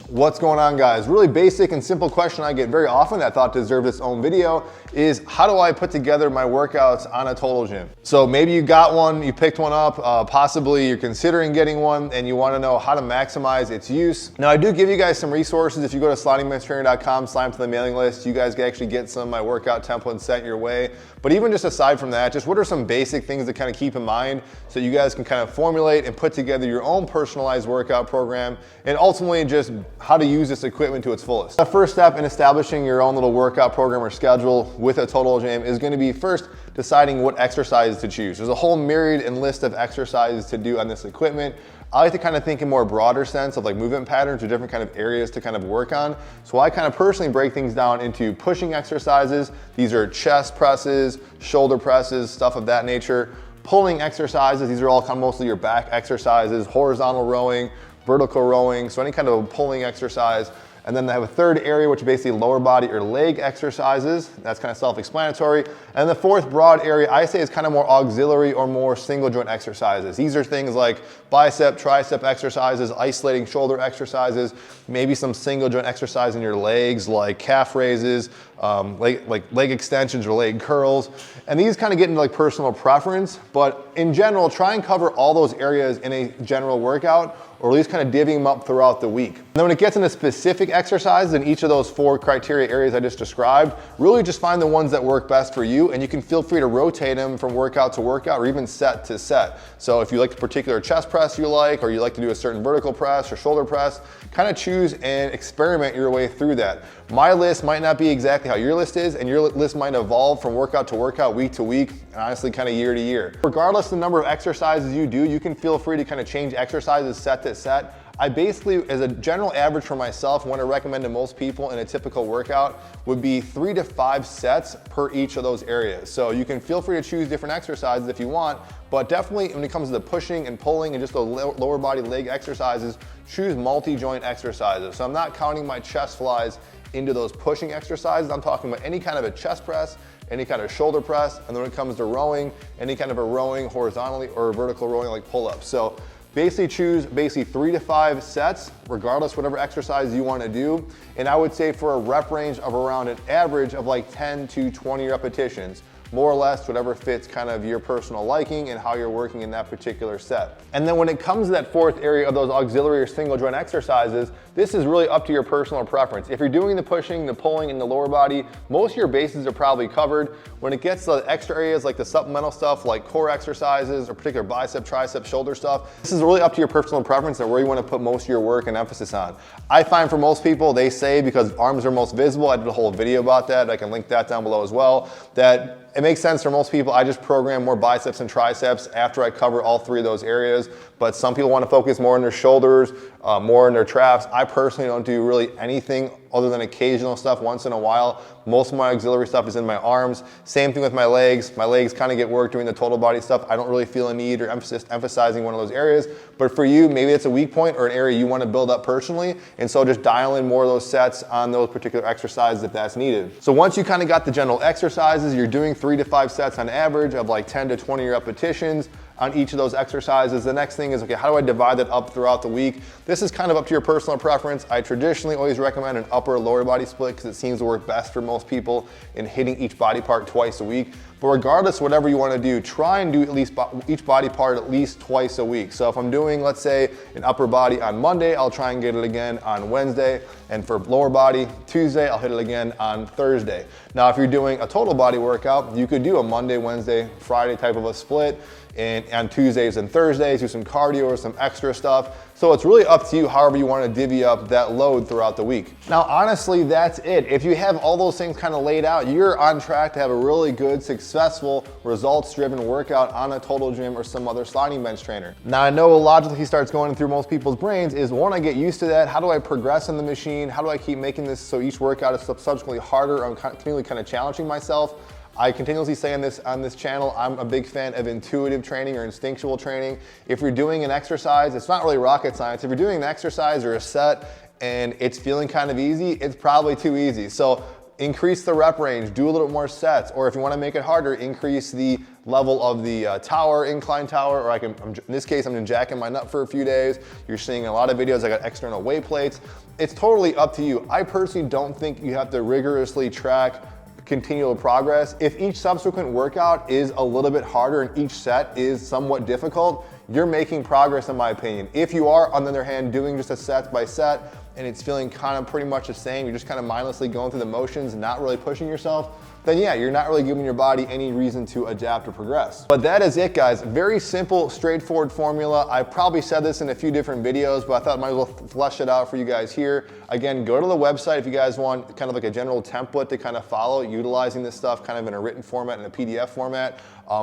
What's going on, guys? Really basic and simple question I get very often that I thought deserved its own video is how do I put together my workouts on a total gym? So maybe you got one, you picked one up, possibly you're considering getting one and you want to know how to maximize its use. Now I do give you guys some resources. If you go to slidingbenchtrainer.com, sign up to the mailing list, you guys can actually get some of my workout templates sent your way. But even just aside from that, just what are some basic things to kind of keep in mind so you guys can kind of formulate and put together your own personalized workout program and ultimately just how to use this equipment to its fullest. The first step in establishing your own little workout program or schedule with a total gym is going to be first deciding what exercises to choose. There's a whole myriad and list of exercises to do on this equipment. I like to kind of think in more broader sense of like movement patterns or different kind of areas to kind of work on. So I kind of personally break things down into pushing exercises. These are chest presses, shoulder presses, stuff of that nature. Pulling exercises, these are all kind of mostly your back exercises, horizontal rowing, vertical rowing, so any kind of pulling exercise. And then they have a third area, which is basically lower body or leg exercises. That's kind of self-explanatory. And the fourth broad area I say is kind of more auxiliary or more single joint exercises. These are things like bicep, tricep exercises, isolating shoulder exercises, maybe some single joint exercise in your legs like calf raises, leg extensions or leg curls. And these kind of get into like personal preference, but in general, try and cover all those areas in a general workout, or at least kind of divvying them up throughout the week. And then when it gets into specific exercises in each of those four criteria areas I just described, really just find the ones that work best for you, and you can feel free to rotate them from workout to workout or even set to set. So if you like a particular chest press you like, or you like to do a certain vertical press or shoulder press, kind of choose and experiment your way through that. My list might not be exactly how your list is, and your list might evolve from workout to workout, week to week, and honestly kind of year to year. Regardless of the number of exercises you do, you can feel free to kind of change exercises set to set. I basically, as a general average for myself, what I recommend to most people in a typical workout would be 3 to 5 sets per each of those areas. So you can feel free to choose different exercises if you want, but definitely when it comes to the pushing and pulling and just the lower body leg exercises, choose multi-joint exercises. So I'm not counting my chest flies into those pushing exercises. I'm talking about any kind of a chest press, any kind of shoulder press, and then when it comes to rowing, any kind of a rowing horizontally or vertical rowing like pull-ups. So basically choose 3 to 5 sets, regardless whatever exercise you want to do. And I would say for a rep range of around an average of like 10 to 20 repetitions, more or less whatever fits kind of your personal liking and how you're working in that particular set. And then when it comes to that fourth area of those auxiliary or single joint exercises, this is really up to your personal preference. If you're doing the pushing, the pulling, and the lower body, most of your bases are probably covered. When it gets to the extra areas like the supplemental stuff like core exercises or particular bicep, tricep, shoulder stuff, this is really up to your personal preference and where you want to put most of your work and emphasis on. I find for most people, they say because arms are most visible, I did a whole video about that, I can link that down below as well, that it makes sense for most people. I just program more biceps and triceps after I cover all 3 of those areas, but some people want to focus more on their shoulders, more on their traps. I personally don't do really anything other than occasional stuff once in a while. Most of my auxiliary stuff is in my arms. Same thing with my legs. My legs kind of get work doing the total body stuff. I don't really feel a need or emphasizing one of those areas, but for you, maybe it's a weak point or an area you want to build up personally, and so just dial in more of those sets on those particular exercises if that's needed. So once you kind of got the general exercises, you're doing 3 to 5 sets on average of like 10 to 20 repetitions on each of those exercises. The next thing is, okay, how do I divide that up throughout the week? This is kind of up to your personal preference. I traditionally always recommend an upper or lower body split because it seems to work best for most people in hitting each body part twice a week. But regardless, whatever you want to do, try and do at least each body part at least twice a week. So if I'm doing, let's say, an upper body on Monday, I'll try and get it again on Wednesday. And for lower body, Tuesday, I'll hit it again on Thursday. Now, if you're doing a total body workout, you could do a Monday, Wednesday, Friday type of a split. And on Tuesdays and Thursdays, do some cardio or some extra stuff. So it's really up to you however you want to divvy up that load throughout the week. Now, honestly, that's it. If you have all those things kind of laid out, you're on track to have a really good, successful, results-driven workout on a total gym or some other sliding bench trainer. Now, I know logically starts going through most people's brains is, one, I get used to that. How do I progress in the machine? How do I keep making this so each workout is subsequently harder? I'm continually kind of challenging myself. I continuously say on this channel, I'm a big fan of intuitive training or instinctual training. If you're doing an exercise, it's not really rocket science. If you're doing an exercise or a set and it's feeling kind of easy, it's probably too easy. So increase the rep range, do a little bit more sets, or if you want to make it harder, increase the level of the tower, incline tower, or in this case, I'm jacking my nut for a few days. You're seeing a lot of videos, I got external weight plates. It's totally up to you. I personally don't think you have to rigorously track continual progress. If each subsequent workout is a little bit harder and each set is somewhat difficult, you're making progress in my opinion. If you are, on the other hand, doing just a set by set and it's feeling kind of pretty much the same, you're just kind of mindlessly going through the motions, not really pushing yourself, then yeah, you're not really giving your body any reason to adapt or progress. But that is it, guys. Very simple, straightforward formula. I probably said this in a few different videos, but I thought I might as well flesh it out for you guys here. Again, go to the website if you guys want kind of like a general template to kind of follow, utilizing this stuff kind of in a written format and a PDF format.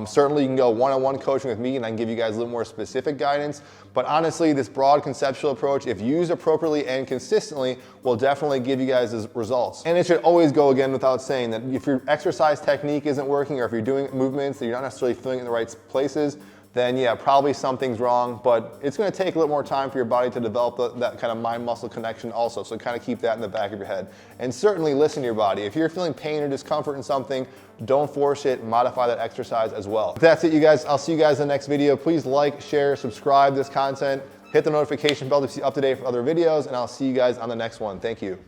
Certainly you can go one-on-one coaching with me and I can give you guys a little more specific guidance. But honestly, this broad conceptual approach, if used appropriately and consistently, will definitely give you guys results. And it should always go again without saying that if your exercise technique isn't working or if you're doing movements that you're not necessarily feeling in the right places, then yeah, probably something's wrong, but it's gonna take a little more time for your body to develop that kind of mind-muscle connection also, so kind of keep that in the back of your head. And certainly listen to your body. If you're feeling pain or discomfort in something, don't force it, modify that exercise as well. If that's it, you guys, I'll see you guys in the next video. Please like, share, subscribe this content, hit the notification bell to be up to date for other videos, and I'll see you guys on the next one. Thank you.